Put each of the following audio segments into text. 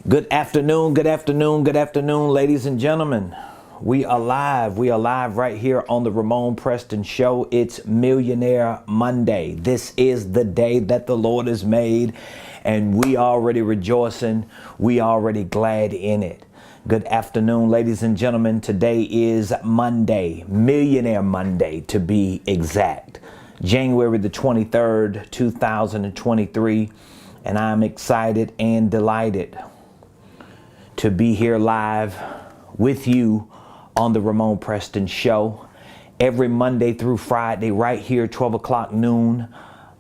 Good afternoon, ladies and gentlemen. We are live right here on the Ramonepreston Show. It's Millionaire Monday. This is the day that the Lord has made, and we already rejoicing. We already glad in it. Good afternoon, ladies and gentlemen. Today is Monday, Millionaire Monday to be exact. January the 23rd, 2023, and I'm excited and delighted to be here live with you on the Ramonepreston Show every Monday through Friday right here 12 o'clock noon.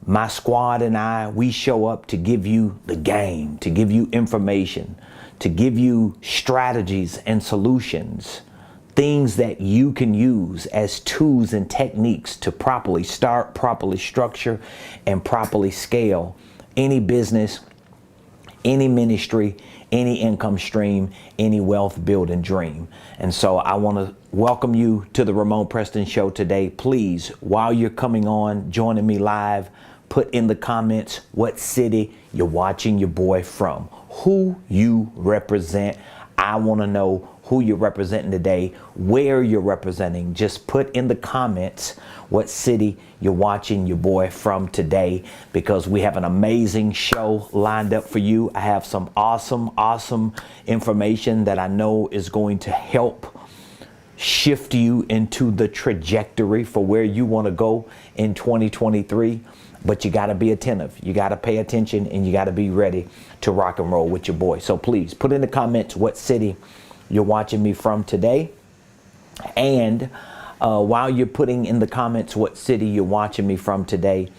My squad and I, we show up to give you the game, to give you information, to give you strategies and solutions, things that you can use as tools and techniques to properly start, properly structure, and properly scale any business, any ministry, any income stream, any wealth building dream. And so I want to welcome you to the Ramonepreston Show today. Please, while you're coming on, joining me live, put in the comments what city you're watching your boy from, who you represent. I want to know who you're representing today, where you're representing. Just put in the comments what city you're watching your boy from today, because we have an amazing show lined up for you. I have some awesome information that I know is going to help shift you into the trajectory for where you want to go in 2023. But you got to be attentive. You got to pay attention, and you got to be ready to rock and roll with your boy. So please put in the comments what city you're watching me from today. And while you're putting in the comments what city you're watching me from today,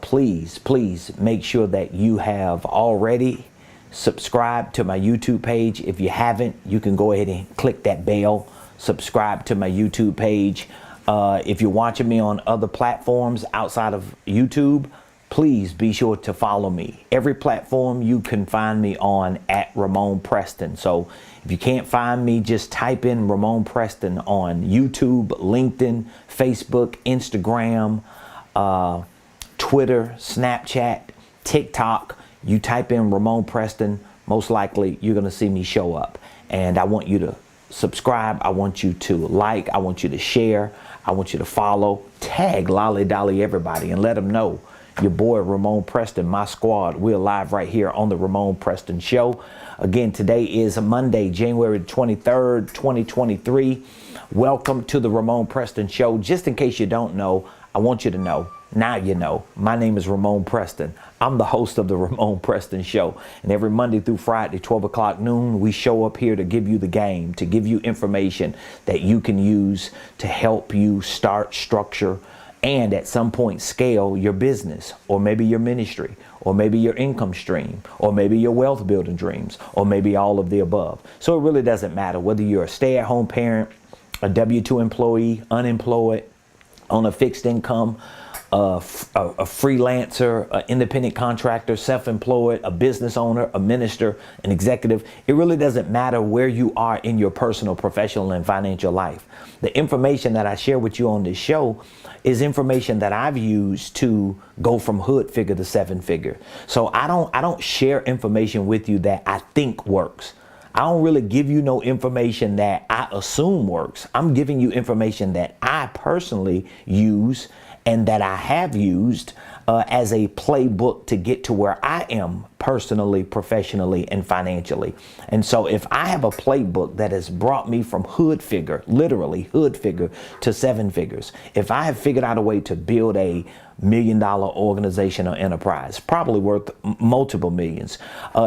please make sure that you have already subscribed to my YouTube page. If you haven't, you can go ahead and click that bell, subscribe to my YouTube page. If you're watching me on other platforms outside of YouTube, please be sure to follow me. Every platform you can find me on at Ramonepreston. So if you can't find me, just type in Ramonepreston on YouTube, LinkedIn, Facebook, Instagram, Twitter, Snapchat, TikTok. You type in Ramonepreston, most likely you're going to see me show up. And I want you to subscribe. I want you to like. I want you to share. I want you to follow. Tag Lolly Dolly everybody and let them know your boy Ramonepreston, my squad. We're live right here on the Ramonepreston Show. Again, today is Monday, January 23rd, 2023. Welcome to the Ramonepreston Show. Just in case you don't know, I want you to know. Now you know. My name is Ramonepreston. I'm the host of the Ramonepreston Show. And every Monday through Friday, 12 o'clock noon, we show up here to give you the game, to give you information that you can use to help you start, structure, and at some point scale your business, or maybe your ministry, or maybe your income stream, or maybe your wealth building dreams, or maybe all of the above. So it really doesn't matter whether you're a stay-at-home parent, a W-2 employee, unemployed, on a fixed income, a freelancer, an independent contractor, self-employed, a business owner, a minister, an executive. It really doesn't matter where you are in your personal, professional, and financial life. The information that I share with you on this show is information that I've used to go from hood figure to seven figure. So I don't share information with you that I think works. I don't really give you no information that I assume works. I'm giving you information that I personally use and that I have used as a playbook to get to where I am personally, professionally, and financially. And so if I have a playbook that has brought me from hood figure, literally hood figure, to seven figures, if I have figured out a way to build a $1 million organization or enterprise, probably worth multiple millions,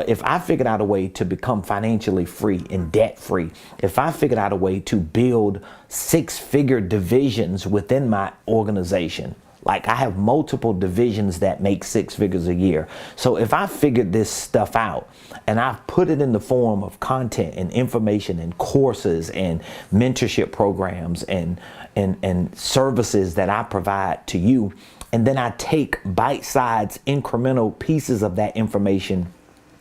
if I figured out a way to become financially free and debt free, if I figured out a way to build six-figure divisions within my organization, like I have multiple divisions that make six figures a year. So if I figured this stuff out and I've put it in the form of content and information and courses and mentorship programs and services that I provide to you, and then I take bite-sized incremental pieces of that information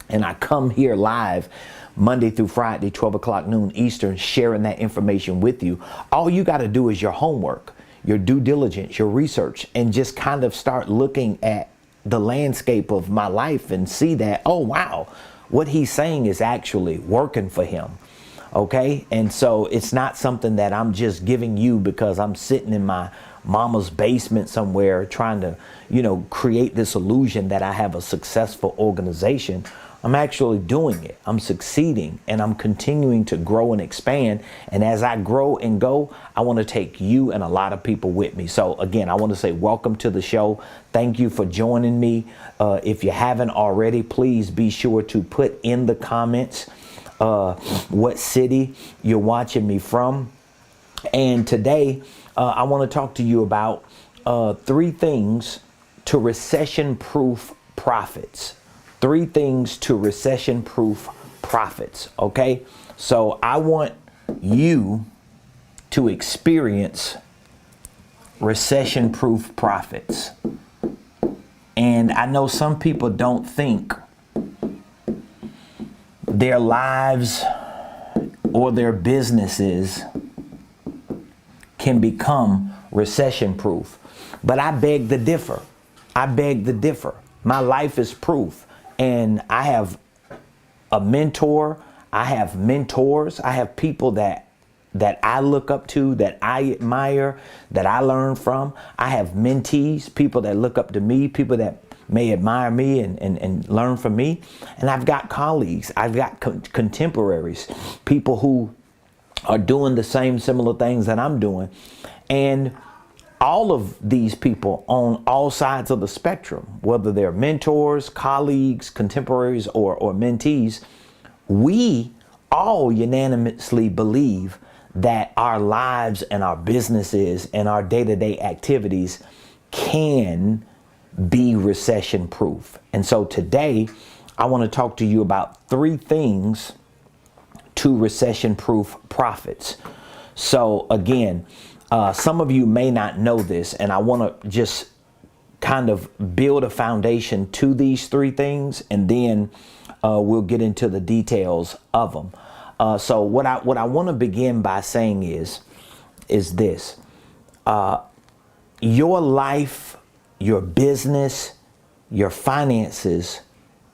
and I come here live Monday through Friday, 12 o'clock noon Eastern, sharing that information with you, all you got to do is your homework, your due diligence, your research, and just kind of start looking at the landscape of my life and see that, oh, wow, what he's saying is actually working for him. Okay. And so it's not something that I'm just giving you because I'm sitting in my mama's basement somewhere trying to, create this illusion that I have a successful organization. I'm actually doing it. I'm succeeding, and I'm continuing to grow and expand. And as I grow and go, I want to take you and a lot of people with me. So again, I want to say welcome to the show. Thank you for joining me. If you haven't already, please be sure to put in the comments what city you're watching me from. And today, I want to talk to you about 3 things to recession-proof profits. 3 things to recession-proof profits, okay? So I want you to experience recession-proof profits. And I know some people don't think their lives or their businesses can become recession-proof. But I beg to differ. I beg to differ. My life is proof. And I have a mentor. I have mentors. I have people that I look up to, that I admire, that I learn from. I have mentees, people that look up to me, people that may admire me and learn from me. And I've got colleagues. I've got contemporaries, people who are doing the same similar things that I'm doing. And all of these people on all sides of the spectrum, whether they're mentors, colleagues, contemporaries, or mentees, we all unanimously believe that our lives and our businesses and our day-to-day activities can be recession-proof. And so today, I want to talk to you about 3 things to recession-proof profits. So again, some of you may not know this, and I want to just kind of build a foundation to these 3 things, and then we'll get into the details of them. So what I want to begin by saying is this: your life, your business, your finances,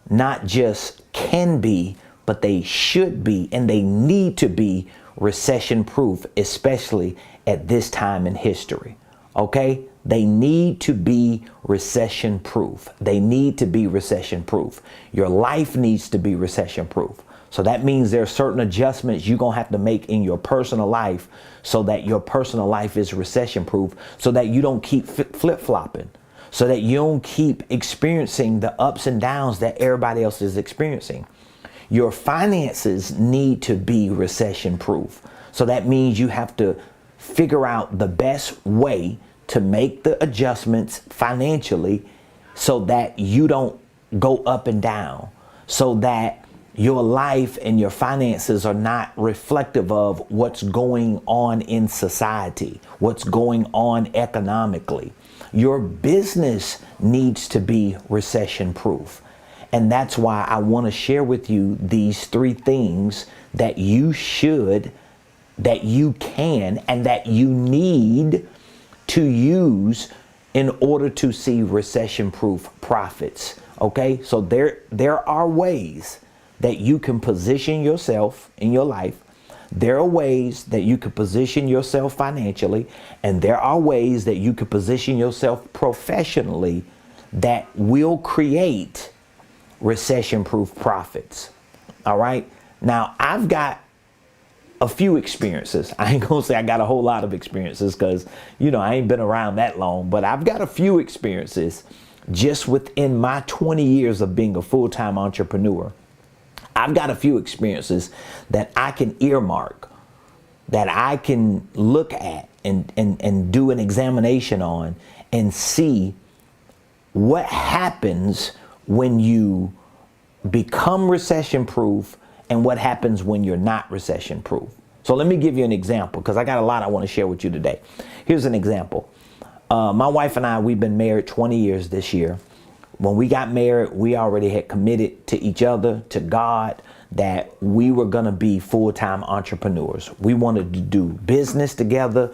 not just can be, but they should be, and they need to be recession-proof, especially at this time in history. Okay? They need to be recession-proof. They need to be recession-proof. Your life needs to be recession-proof. So that means there are certain adjustments you're going to have to make in your personal life so that your personal life is recession-proof, so that you don't keep flip-flopping, so that you don't keep experiencing the ups and downs that everybody else is experiencing. Your finances need to be recession-proof. So that means you have to figure out the best way to make the adjustments financially so that you don't go up and down, so that your life and your finances are not reflective of what's going on in society, what's going on economically. Your business needs to be recession-proof. And that's why I want to share with you these 3 things that you should, that you can, and that you need to use in order to see recession-proof profits. Okay, so there are ways that you can position yourself in your life. There are ways that you can position yourself financially, and there are ways that you can position yourself professionally that will create recession-proof profits. All right. Now, I've got a few experiences. I ain't gonna say I got a whole lot of experiences because, I ain't been around that long, but I've got a few experiences just within my 20 years of being a full-time entrepreneur. I've got a few experiences that I can earmark, that I can look at and do an examination on and see what happens when you become recession-proof and what happens when you're not recession-proof. So let me give you an example, because I got a lot I want to share with you today. Here's an example. My wife and I, we've been married 20 years this year. When we got married, we already had committed to each other, to God, that we were going to be full-time entrepreneurs. We wanted to do business together.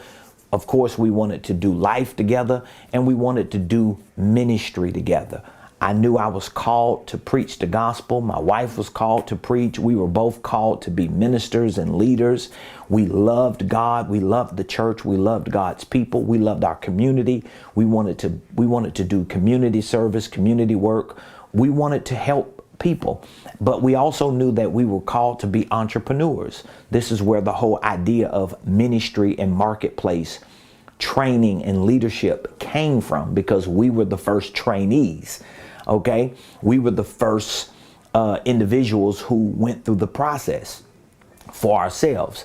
Of course, we wanted to do life together, and we wanted to do ministry together. I knew I was called to preach the gospel. My wife was called to preach. We were both called to be ministers and leaders. We loved God. We loved the church. We loved God's people. We loved our community. We wanted to do community service, community work. We wanted to help people. But we also knew that we were called to be entrepreneurs. This is where the whole idea of ministry and marketplace training and leadership came from, because we were the first trainees. Okay, we were the first individuals who went through the process for ourselves.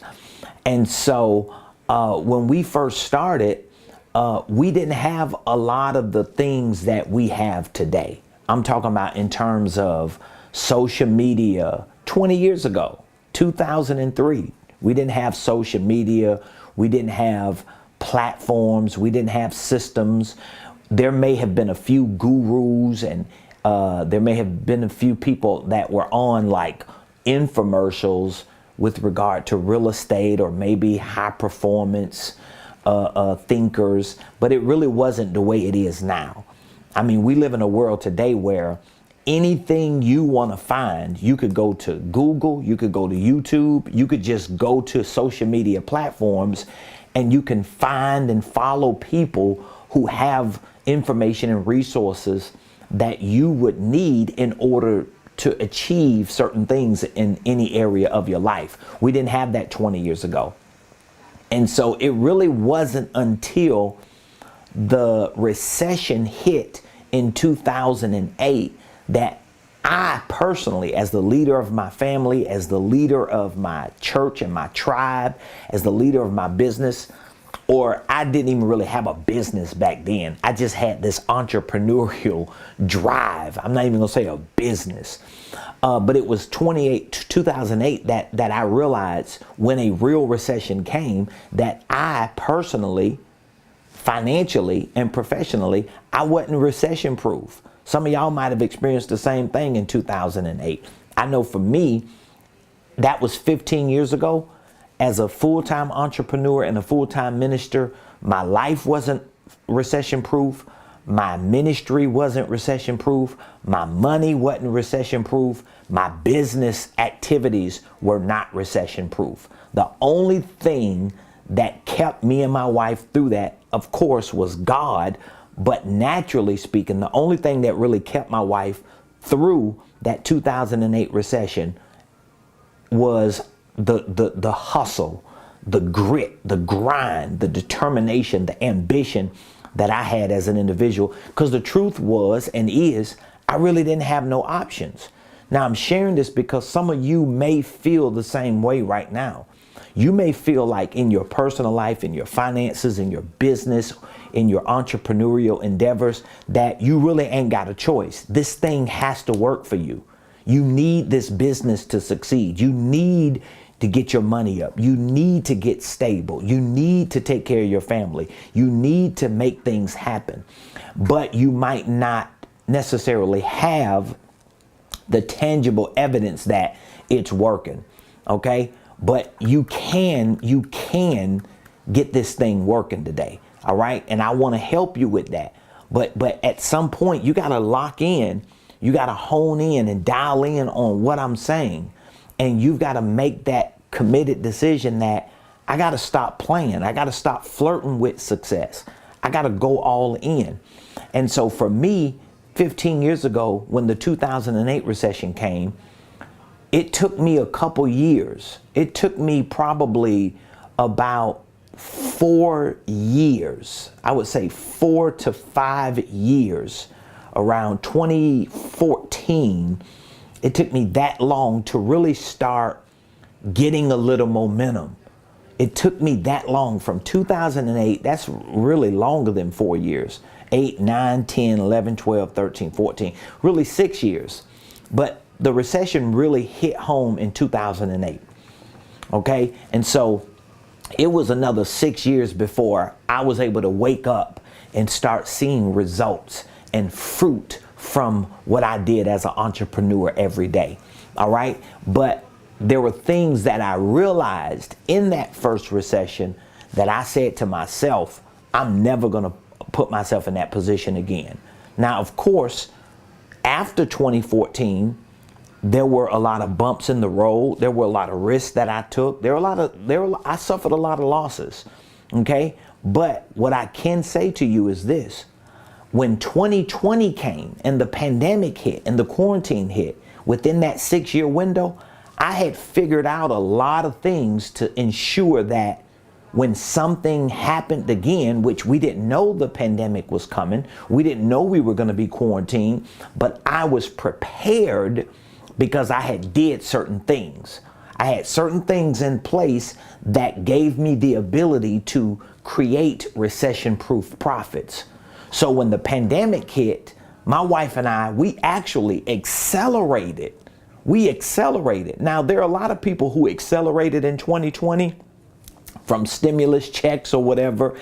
And so when we first started, we didn't have a lot of the things that we have today. I'm talking about in terms of social media 20 years ago, 2003. We didn't have social media. We didn't have platforms. We didn't have systems. There may have been a few gurus, and there may have been a few people that were on like infomercials with regard to real estate, or maybe high performance thinkers, but it really wasn't the way it is now. I mean, we live in a world today where anything you want to find, you could go to Google, you could go to YouTube, you could just go to social media platforms, and you can find and follow people who have information and resources that you would need in order to achieve certain things in any area of your life. We didn't have that 20 years ago. And so it really wasn't until the recession hit in 2008 that I personally, as the leader of my family, as the leader of my church and my tribe, as the leader of my business, or I didn't even really have a business back then. I just had this entrepreneurial drive. I'm not even gonna say a business. But it was 2008 that I realized, when a real recession came, that I personally, financially and professionally, I wasn't recession proof. Some of y'all might have experienced the same thing in 2008. I know for me, that was 15 years ago. As a full-time entrepreneur and a full-time minister, my life wasn't recession proof. My ministry wasn't recession proof. My money wasn't recession proof. My business activities were not recession proof. The only thing that kept me and my wife through that, of course, was God. But naturally speaking, the only thing that really kept my wife through that 2008 recession was the hustle, the grit, the grind, the determination, the ambition that I had as an individual. Because the truth was and is, I really didn't have no options. Now I'm sharing this because some of you may feel the same way right now. You may feel like in your personal life, in your finances, in your business, in your entrepreneurial endeavors, that you really ain't got a choice. This thing has to work for you. You need this business to succeed. You need to get your money up. You need to get stable. You need to take care of your family. You need to make things happen. But you might not necessarily have the tangible evidence that it's working. Okay? But you can get this thing working today. All right? And I want to help you with that. But at some point you got to lock in. You got to hone in and dial in on what I'm saying. And you've got to make that committed decision that I got to stop playing. I got to stop flirting with success. I got to go all in. And so for me, 15 years ago, when the 2008 recession came, it took me a couple years. It took me probably about 4 years. I would say 4 to 5 years. Around 2014, it took me that long to really start getting a little momentum. It took me that long from 2008. That's really longer than 4 years. 8, 9, 10, 11, 12, 13, 14, really 6 years. But the recession really hit home in 2008. Okay. And so it was another 6 years before I was able to wake up and start seeing results and fruit from what I did as an entrepreneur every day. All right. But there were things that I realized in that first recession that I said to myself, I'm never going to put myself in that position again. Now, of course, After 2014, there were a lot of bumps in the road. There were a lot of risks that I took. I suffered a lot of losses. Okay. But what I can say to you is this: when 2020 came and the pandemic hit and the quarantine hit, within that 6-year window, I had figured out a lot of things to ensure that when something happened again, which we didn't know the pandemic was coming, we didn't know we were going to be quarantined, but I was prepared because I had did certain things. I had certain things in place that gave me the ability to create recession-proof profits. So when the pandemic hit, my wife and I, we actually accelerated. We accelerated. Now, there are a lot of people who accelerated in 2020 from stimulus checks or whatever,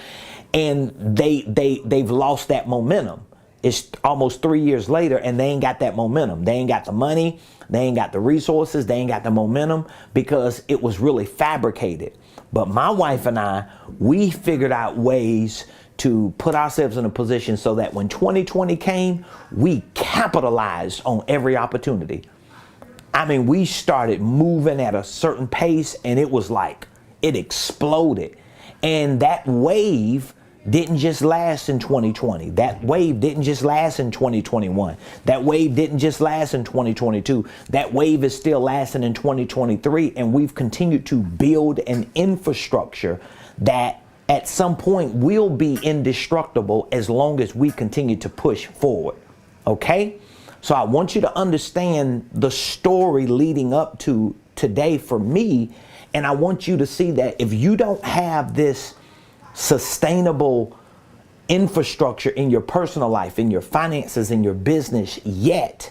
and they've lost that momentum. It's almost 3 years later and they ain't got that momentum. They ain't got the money, they ain't got the resources, they ain't got the momentum because it was really fabricated. But my wife and I, we figured out ways to put ourselves in a position so that when 2020 came, we capitalized on every opportunity. I mean, we started moving at a certain pace and it was like, it exploded. And that wave didn't just last in 2020. That wave didn't just last in 2021. That wave didn't just last in 2022. That wave is still lasting in 2023. And we've continued to build an infrastructure that at some point will be indestructible as long as we continue to push forward. Okay? So I want you to understand the story leading up to today for me. And I want you to see that if you don't have this sustainable infrastructure in your personal life, in your finances, in your business yet,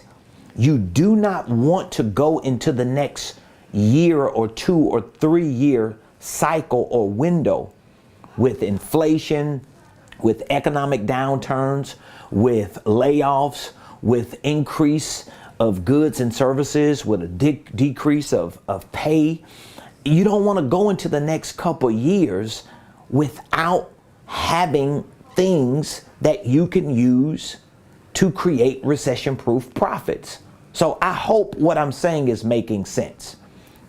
you do not want to go into the next year or 2 or 3 year cycle or window with inflation, with economic downturns, with layoffs, with increase of goods and services, with a decrease of pay. You don't want to go into the next couple years without having things that you can use to create recession-proof profits. So I hope what I'm saying is making sense.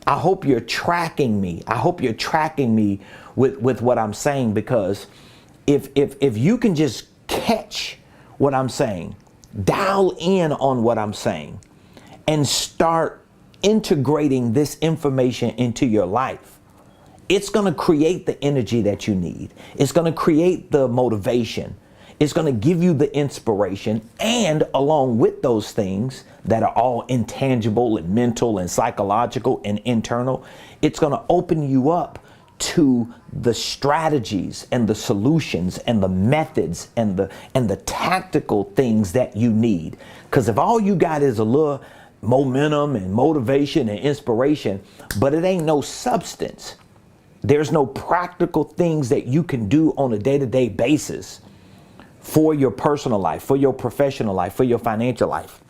I hope you're tracking me. I hope you're tracking me with what I'm saying, because if you can just catch what I'm saying, dial in on what I'm saying, and start integrating this information into your life, it's going to create the energy that you need. It's going to create the motivation. It's going to give you the inspiration. And along with those things that are all intangible and mental and psychological and internal, it's going to open you up to the strategies and the solutions and the methods and the tactical things that you need. Because if all you got is a little momentum and motivation and inspiration, but it ain't no substance, there's no practical things that you can do on a day-to-day basis for your personal life, for your professional life, for your financial life,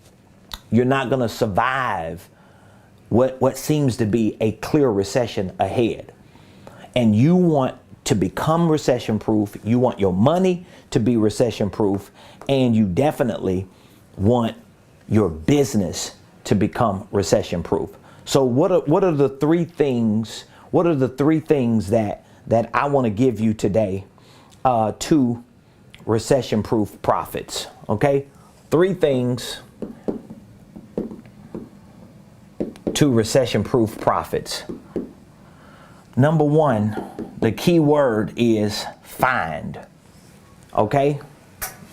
you're not going to survive what seems to be a clear recession ahead. And you want to become recession proof. You want your money to be recession proof. And you definitely want your business to become recession proof. So what are the three things? What are the three things that I want to give you today to recession proof profits? Okay, 3 things to recession proof profits. Number 1, the key word is find. Okay,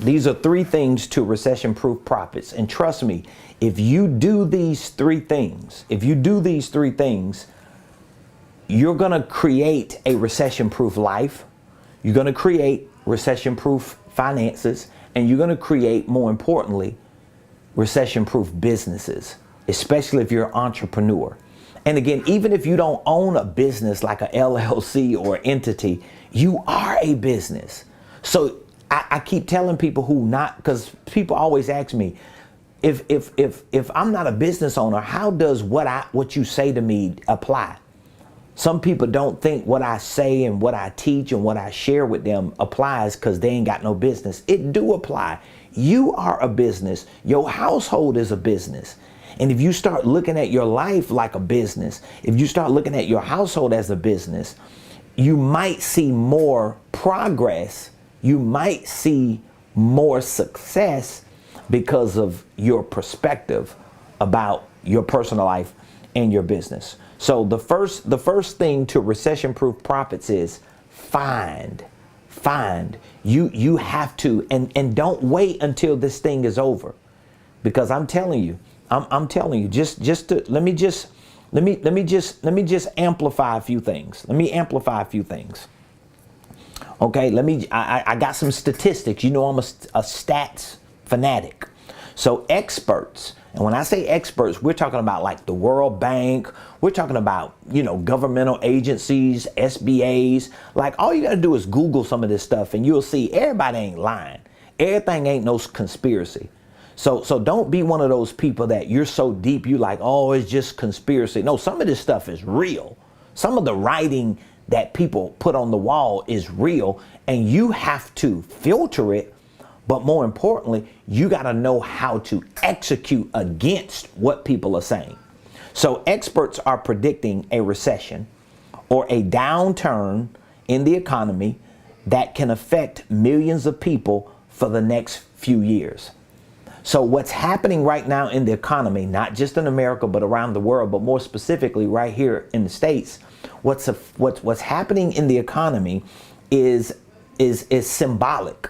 these are 3 things to recession proof profits. And trust me, if you do these 3 things, you're going to create a recession-proof life. You're going to create recession-proof finances, and you're going to create, more importantly, recession-proof businesses, especially if you're an entrepreneur. And again, even if you don't own a business like a LLC or entity, you are a business. So I keep telling people who not, because people always ask me, if I'm not a business owner, how does what you say to me apply? Some people don't think what I say and what I teach and what I share with them applies because they ain't got no business. It do apply. you are a business. Your household is a business. And if you start looking at your life like a business, if you start looking at your household as a business, you might see more progress. You might see more success because of your perspective about your personal life and your business. So the first thing to recession-proof profits is find. You have to, and don't wait until this thing is over, because I'm telling you, let me just amplify a few things. Let me amplify a few things. Okay, I got some statistics. You know, I'm a stats fanatic. So experts, and when I say experts, we're talking about like the World Bank. We're talking about, you know, governmental agencies, SBAs. Like, all you got to do is Google some of this stuff and you'll see everybody ain't lying. Everything ain't no conspiracy. So don't be one of those people that you're so deep, you like, oh, it's just conspiracy. No, some of this stuff is real. Some of the writing that people put on the wall is real, and you have to filter it. But more importantly, you got to know how to execute against what people are saying. So experts are predicting a recession or a downturn in the economy that can affect millions of people for the next few years. So what's happening right now in the economy, not just in America, but around the world, but more specifically right here in the States, what's happening in the economy is symbolic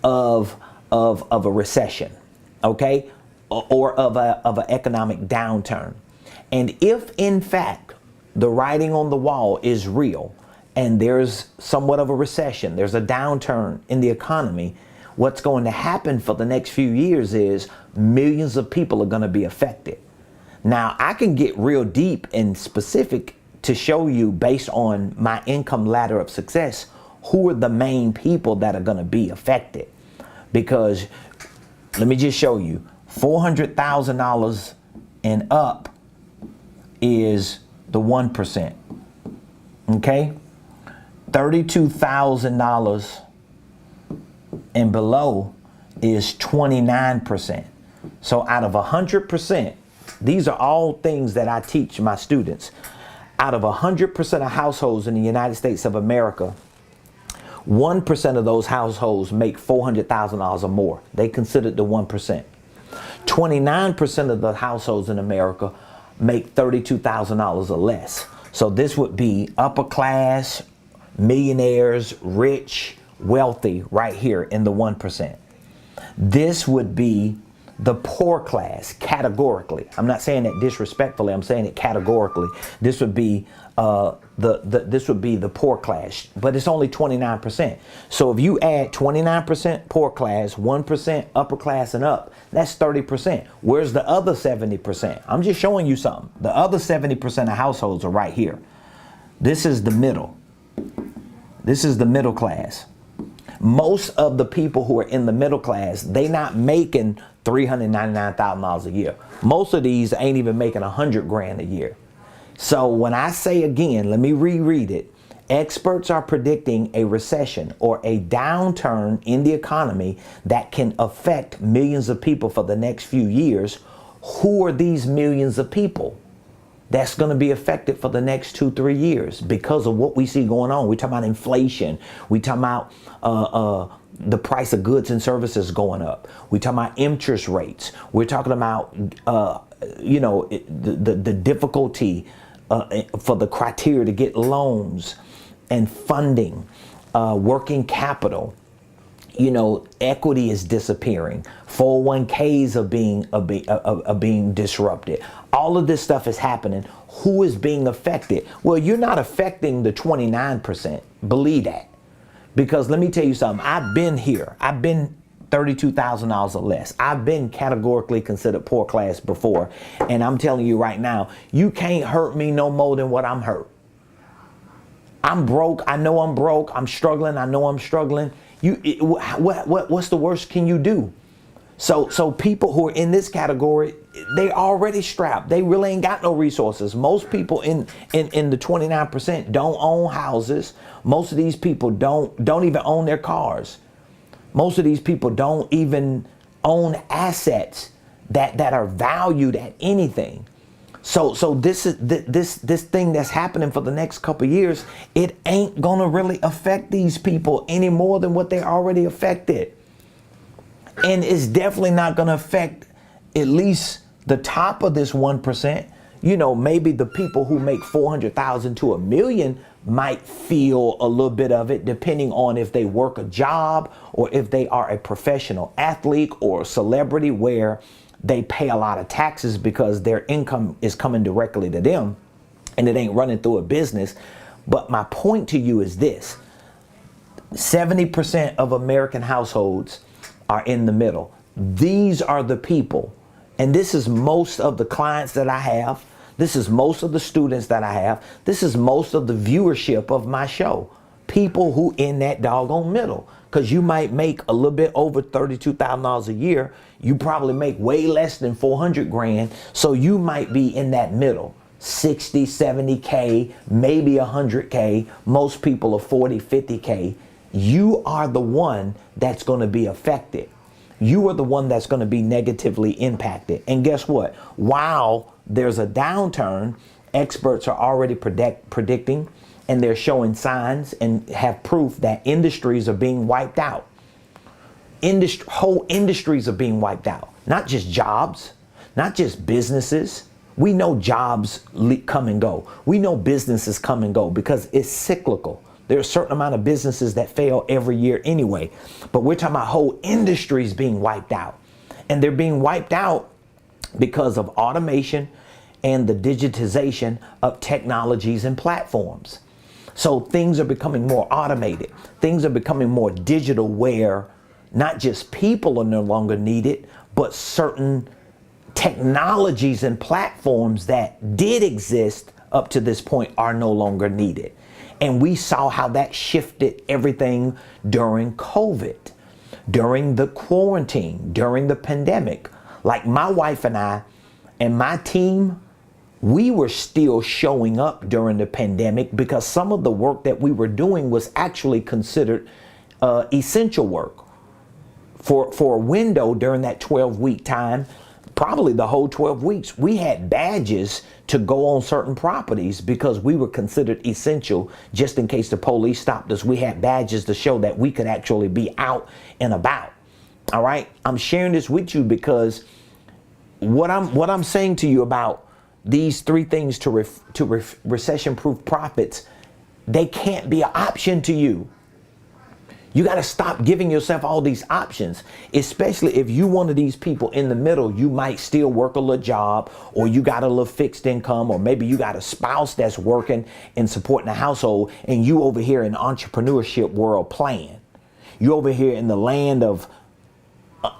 of a recession, okay, or of an economic downturn. And if in fact the writing on the wall is real and there's somewhat of a recession, there's a downturn in the economy, what's going to happen for the next few years is millions of people are going to be affected. Now, I can get real deep and specific to show you, based on my income ladder of success, who are the main people that are going to be affected. Because let me just show you, $400,000 and up is the 1%. Okay? $32,000 and below is 29%. So out of 100%, these are all things that I teach my students. Out of 100% of households in the United States of America, 1% of those households make $400,000 or more. They considered the 1%. 29% of the households in America make $32,000 or less. So this would be upper class, millionaires, rich, wealthy, right here in the 1%. This would be the poor class, categorically. I'm not saying that disrespectfully, I'm saying it categorically. This would be this would be the poor class, but it's only 29%. So if you add 29% poor class, 1% upper class and up, that's 30%. Where's the other 70%? I'm just showing you something. The other 70% of households are right here. This is the middle. This is the middle class. Most of the people who are in the middle class, they not making $399,000 a year. Most of these ain't even making $100,000 a year. So when I say again, let me reread it. Experts are predicting a recession or a downturn in the economy that can affect millions of people for the next few years. Who are these millions of people that's going to be affected for the next 2-3 years because of what we see going on? We're talking about inflation. We're talking about the price of goods and services going up. We're talking about interest rates. We're talking about the difficulty for the criteria to get loans and funding, working capital. Equity is disappearing. 401ks are being disrupted. All of this stuff is happening. Who is being affected? Well, you're not affecting the 29%. Believe that. Because let me tell you something. I've been here. I've been $32,000 or less. I've been categorically considered poor class before. And I'm telling you right now, you can't hurt me no more than what I'm hurt. I'm broke. I know I'm broke. I'm struggling. I know I'm struggling. What's the worst can you do? So people who are in this category, they already strapped. They really ain't got no resources. Most people in the 29% don't own houses. Most of these people don't even own their cars. Most of these people don't even own assets that are valued at anything. So this is this thing that's happening for the next couple of years. It ain't gonna really affect these people any more than what they already affected, and it's definitely not gonna affect at least the top of this 1%. You know, maybe the people who make 400,000 to $1 million might feel a little bit of it, depending on if they work a job or if they are a professional athlete or a celebrity where they pay a lot of taxes because their income is coming directly to them and it ain't running through a business. But my point to you is this: 70% of American households are in the middle. These are the people, and this is most of the clients that I have. This is most of the students that I have. This is most of the viewership of my show. People who in that doggone middle. Because you might make a little bit over $32,000 a year. You probably make way less than 400 grand. So you might be in that middle. 60, 70K, maybe 100K. Most people are 40, 50K. You are the one that's going to be affected. You are the one that's going to be negatively impacted. And guess what? While there's a downturn, experts are already predicting, and they're showing signs and have proof that industries are being wiped out. Whole industries are being wiped out. Not just jobs, not just businesses. We know jobs come and go. We know businesses come and go because it's cyclical. There are a certain amount of businesses that fail every year anyway. But we're talking about whole industries being wiped out. And they're being wiped out because of automation and the digitization of technologies and platforms. So things are becoming more automated. Things are becoming more digital, where not just people are no longer needed, but certain technologies and platforms that did exist up to this point are no longer needed. And we saw how that shifted everything during COVID, during the quarantine, during the pandemic. Like my wife and I and my team, we were still showing up during the pandemic because some of the work that we were doing was actually considered essential work. For a window during that 12-week time, probably the whole 12 weeks, we had badges to go on certain properties because we were considered essential. Just in case the police stopped us, we had badges to show that we could actually be out and about. All right, I'm sharing this with you because what I'm saying to you about these three things to recession-proof profits, they can't be an option to you. You got to stop giving yourself all these options, especially if you one of these people in the middle. You might still work a little job, or you got a little fixed income, or maybe you got a spouse that's working and supporting the household, and you over here in the entrepreneurship world playing. You over here in the land of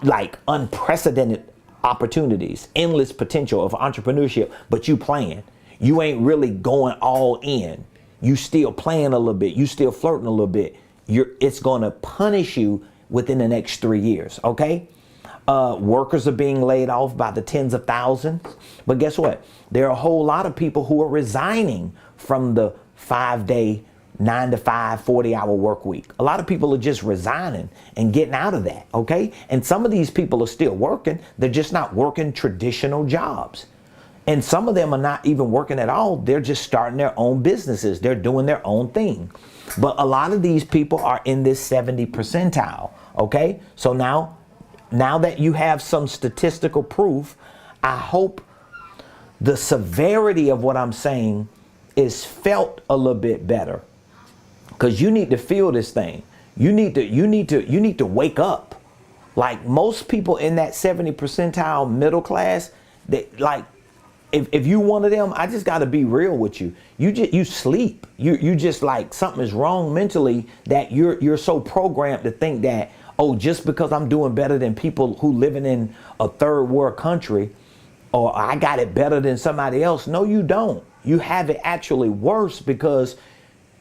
like unprecedented opportunities, endless potential of entrepreneurship, but you playing. You ain't really going all in. You still playing a little bit. You still flirting a little bit. It's going to punish you within the next 3 years, okay? Workers are being laid off by the tens of thousands. But guess what? There are a whole lot of people who are resigning from the 5-day, 9-to-5, 40-hour work week. A lot of people are just resigning and getting out of that, okay? And some of these people are still working. They're just not working traditional jobs. And some of them are not even working at all. They're just starting their own businesses. They're doing their own thing. But a lot of these people are in this 70 percentile, okay? So now that you have some statistical proof, I hope the severity of what I'm saying is felt a little bit better. Because you need to feel this thing. You need to wake up. Like most people in that 70 percentile middle class, they like, if you one of them, I just got to be real with you. You sleep. You just like something is wrong mentally, that you're so programmed to think that, oh, just because I'm doing better than people who living in a third world country, or I got it better than somebody else. No, you don't. You have it actually worse because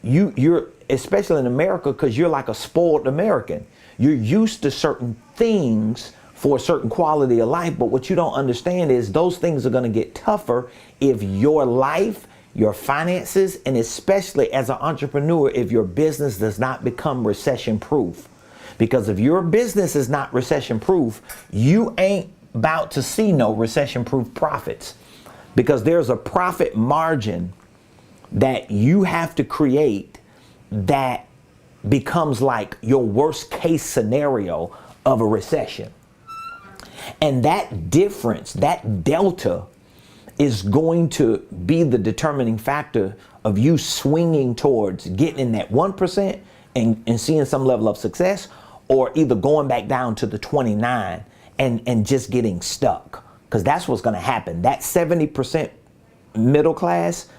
you're especially in America, because you're like a spoiled American. You're used to certain things for a certain quality of life, but what you don't understand is those things are going to get tougher if your life, your finances, and especially as an entrepreneur, if your business does not become recession proof. Because if your business is not recession proof, you ain't about to see no recession proof profits, because there's a profit margin that you have to create that becomes like your worst case scenario of a recession. And that difference, that delta, is going to be the determining factor of you swinging towards getting in that 1% and seeing some level of success, or either going back down to the 29 and just getting stuck. Because that's what's going to happen. That 70% middle class,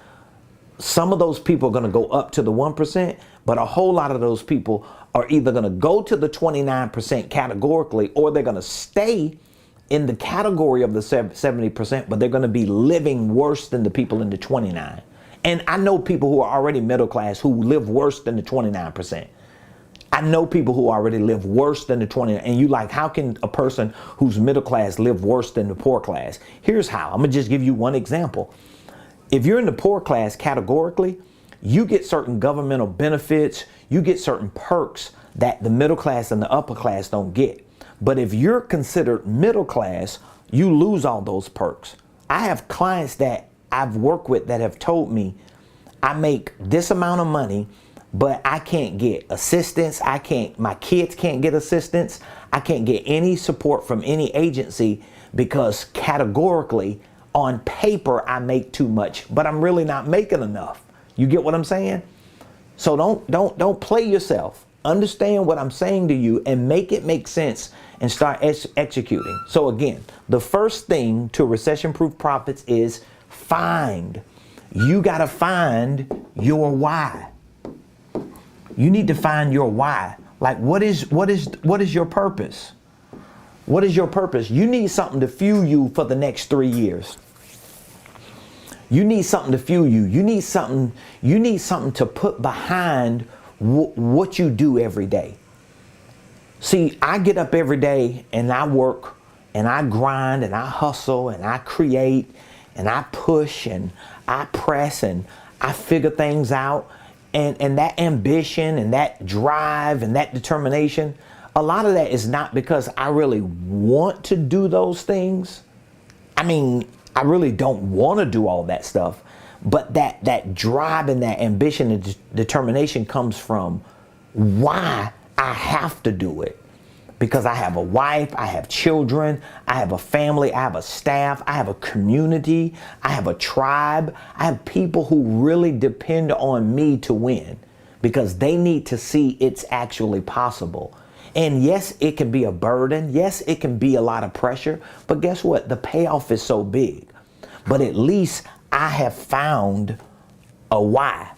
some of those people are going to go up to the 1%, but a whole lot of those people are either going to go to the 29% categorically, or they're going to stay in the category of the 70%, but they're going to be living worse than the people in the 29. And I know people who are already middle class who live worse than the 29%. I know people who already live worse than the 20. And you like, how can a person who's middle class live worse than the poor class? Here's how. I'm going to just give you one example. If you're in the poor class categorically, you get certain governmental benefits, you get certain perks that the middle class and the upper class don't get. But if you're considered middle class, you lose all those perks. I have clients that I've worked with that have told me, I make this amount of money, but I can't get assistance. My kids can't get assistance. I can't get any support from any agency because categorically on paper, I make too much, but I'm really not making enough. You get what I'm saying? So don't play yourself. Understand what I'm saying to you and make it make sense and start executing. So again, the first thing to recession-proof profits is you got to find your why. You need to find your why. Like, what is your purpose? What is your purpose? You need something to fuel you for the next 3 years. You need something to fuel you. You need something to put behind what you do every day. See, I get up every day and I work and I grind and I hustle and I create and I push and I press and I figure things out. And that ambition and that drive and that determination, a lot of that is not because I really want to do those things. I mean, I really don't want to do all that stuff. But that drive and that ambition and determination comes from why I have to do it. Because I have a wife, I have children, I have a family, I have a staff, I have a community, I have a tribe. I have people who really depend on me to win because they need to see it's actually possible. And yes, it can be a burden. Yes, it can be a lot of pressure. But guess what? The payoff is so big. But at least I have found a why.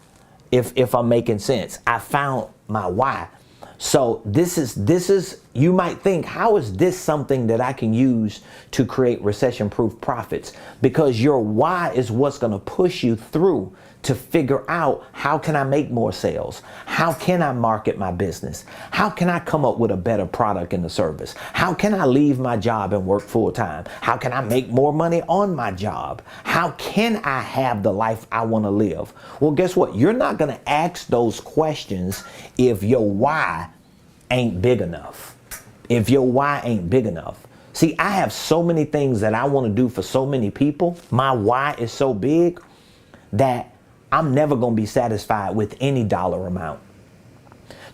If I'm making sense, I found my why. So this is, you might think, how is this something that I can use to create recession-proof profits? Because your why is what's going to push you through to figure out, how can I make more sales? How can I market my business? How can I come up with a better product and a service? How can I leave my job and work full time? How can I make more money on my job? How can I have the life I want to live? Well, guess what? You're not going to ask those questions if your why ain't big enough. If your why ain't big enough. See, I have so many things that I want to do for so many people. My why is so big that I'm never going to be satisfied with any dollar amount,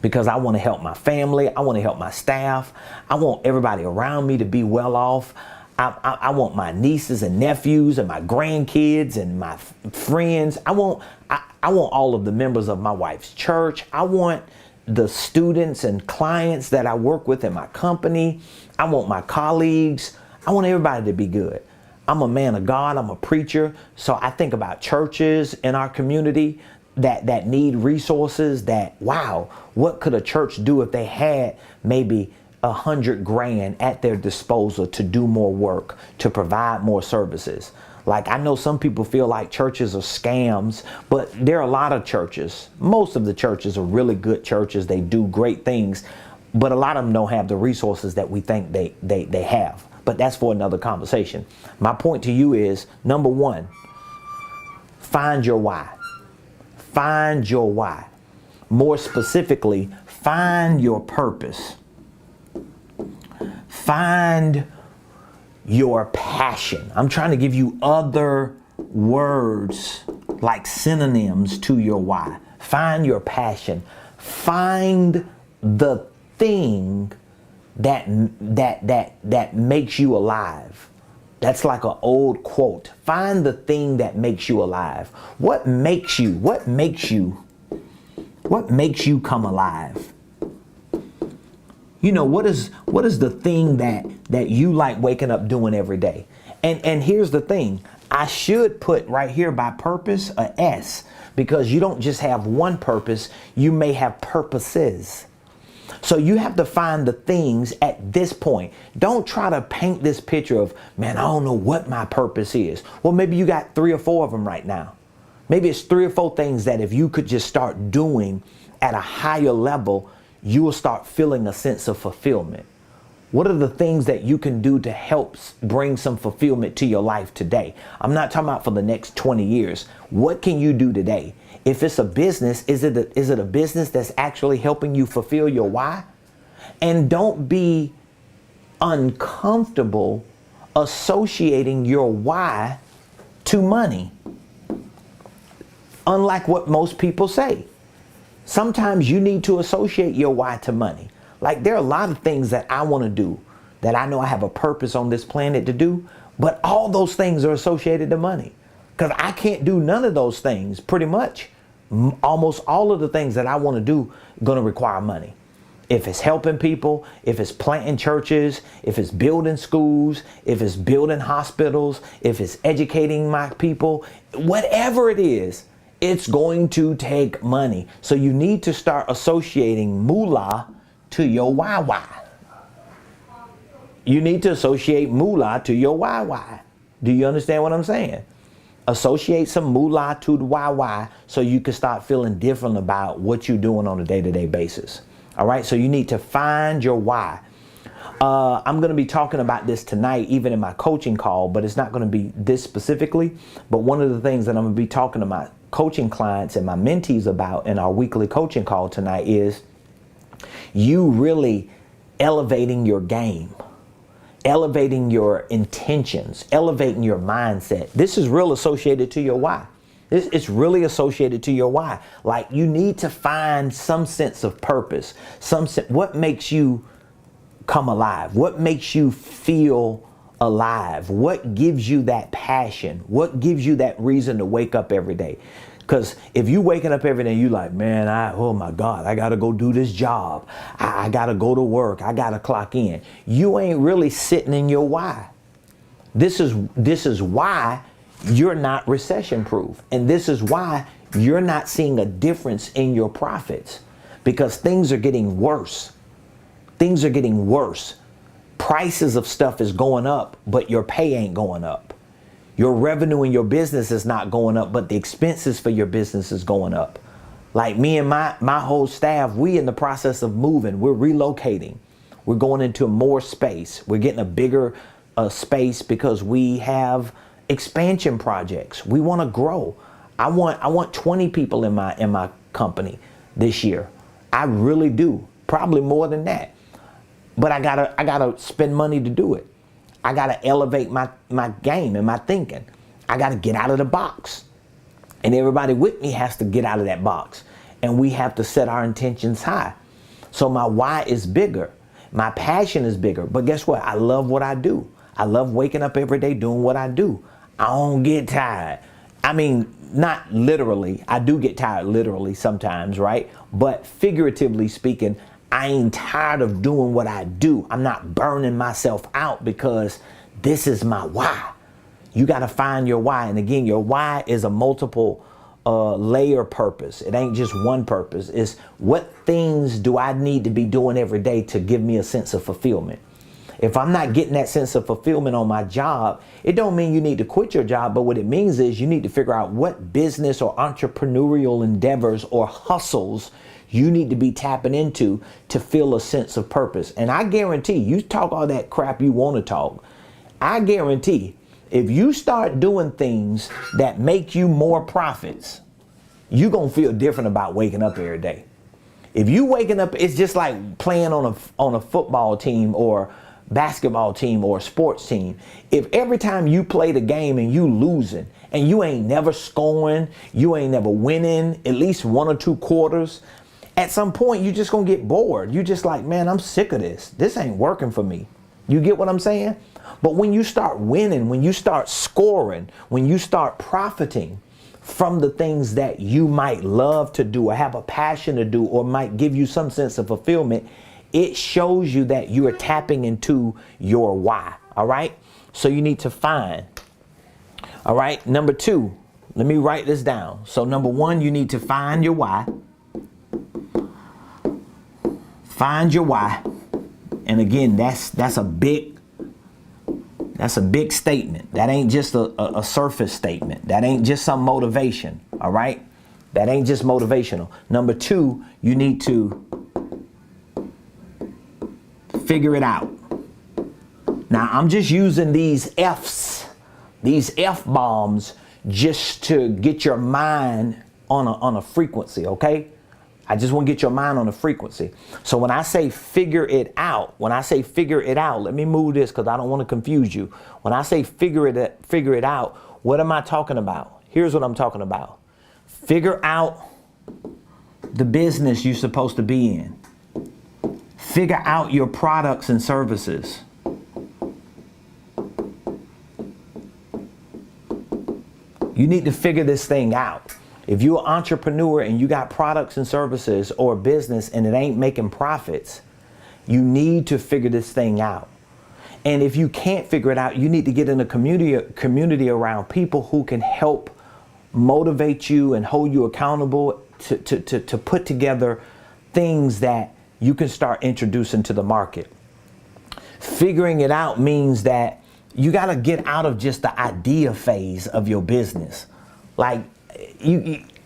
because I want to help my family. I want to help my staff. I want everybody around me to be well off. I want my nieces and nephews and my grandkids and my friends. I want all of the members of my wife's church. I want the students and clients that I work with in my company. I want my colleagues. I want everybody to be good. I'm a man of God. I'm a preacher. So I think about churches in our community that need resources, that, wow, what could a church do if they had maybe $100,000 at their disposal to do more work, to provide more services? Like, I know some people feel like churches are scams, but there are a lot of churches. Most of the churches are really good churches. They do great things, but a lot of them don't have the resources that we think they have. But that's for another conversation. My point to you is, number one, find your why. Find your why. More specifically, find your purpose. Find your passion. I'm trying to give you other words like synonyms to your why. Find your passion. Find the thing that makes you alive. That's like an old quote. Find the thing that makes you alive. What makes you come alive? You know, what is the thing that you like waking up doing every day? And here's the thing. I should put right here by purpose a S, because you don't just have one purpose, you may have purposes. So you have to find the things at this point. Don't try to paint this picture of, man, I don't know what my purpose is. Well, maybe you got 3 or 4 of them right now. Maybe it's 3 or 4 things that if you could just start doing at a higher level, you will start feeling a sense of fulfillment. What are the things that you can do to help bring some fulfillment to your life today? I'm not talking about for the next 20 years. What can you do today? If it's a business, is it a business that's actually helping you fulfill your why? And don't be uncomfortable associating your why to money. Unlike what most people say. Sometimes you need to associate your why to money. Like, there are a lot of things that I want to do that I know I have a purpose on this planet to do, but all those things are associated to money. Because I can't do none of those things, pretty much. Almost all of the things that I want to do going to require money. If it's helping people, if it's planting churches, if it's building schools, if it's building hospitals, if it's educating my people, whatever it is, it's going to take money. So you need to start associating moolah to your why. You need to associate moolah to your why. Do you understand what I'm saying? Associate some moolah to the why so you can start feeling different about what you're doing on a day-to-day basis. All right, so you need to find your why. I'm going to be talking about this tonight, even in my coaching call, but it's not going to be this specifically. But one of the things that I'm going to be talking to my coaching clients and my mentees about in our weekly coaching call tonight is you really elevating your game, elevating your intentions, elevating your mindset. This is real associated to your why. It's really associated to your why. Like, you need to find some sense of purpose, what makes you come alive? What makes you feel alive? What gives you that passion? What gives you that reason to wake up every day? Because if you waking up every day, you like, man, oh my God, I got to go do this job. I got to go to work. I got to clock in. You ain't really sitting in your why. This is why you're not recession proof. And this is why you're not seeing a difference in your profits, because things are getting worse. Things are getting worse. Prices of stuff is going up, but your pay ain't going up. Your revenue in your business is not going up, but the expenses for your business is going up. Like me and my whole staff, we in the process of moving. We're relocating. We're going into more space. We're getting a bigger space because we have expansion projects. We want to grow. I want 20 people in my company this year. I really do. Probably more than that. But I gotta spend money to do it. I gotta elevate my game and my thinking. I gotta get out of the box. And everybody with me has to get out of that box. And we have to set our intentions high. So my why is bigger. My passion is bigger. But guess what? I love what I do. I love waking up every day doing what I do. I don't get tired. I mean, not literally. I do get tired literally sometimes, right? But figuratively speaking, I ain't tired of doing what I do. I'm not burning myself out because this is my why. You got to find your why. And again, your why is a multiple layer purpose. It ain't just one purpose. It's what things do I need to be doing every day to give me a sense of fulfillment? If I'm not getting that sense of fulfillment on my job, it don't mean you need to quit your job, but what it means is you need to figure out what business or entrepreneurial endeavors or hustles you need to be tapping into to feel a sense of purpose. And I guarantee, you talk all that crap you want to talk, I guarantee if you start doing things that make you more profits, you're going to feel different about waking up every day. If you waking up, it's just like playing on a football team or basketball team or a sports team, if every time you play the game and you losing and you ain't never scoring, you ain't never winning at least 1 or 2 quarters, at some point you just gonna get bored. You just like, man, I'm sick of this. This ain't working for me. You get what I'm saying? But when you start winning, when you start scoring, when you start profiting from the things that you might love to do or have a passion to do or might give you some sense of fulfillment, it shows you that you are tapping into your why. All right. So you need to find. All right. Number 2, let me write this down. So number 1, you need to find your why. Find your why. And again, that's a big statement. That ain't just a surface statement. That ain't just some motivation. All right. That ain't just motivational. Number 2, you need to figure it out. Now, I'm just using these F's, these F-bombs, just to get your mind on a frequency, okay? I just want to get your mind on a frequency. So when I say figure it out, let me move this because I don't want to confuse you. When I say figure it out, what am I talking about? Here's what I'm talking about. Figure out the business you're supposed to be in. Figure out your products and services. You need to figure this thing out. If you're an entrepreneur and you got products and services or a business and it ain't making profits, you need to figure this thing out. And if you can't figure it out, you need to get in a community around people who can help motivate you and hold you accountable to put together things that you can start introducing to the market. Figuring it out means that you got to get out of just the idea phase of your business. Like,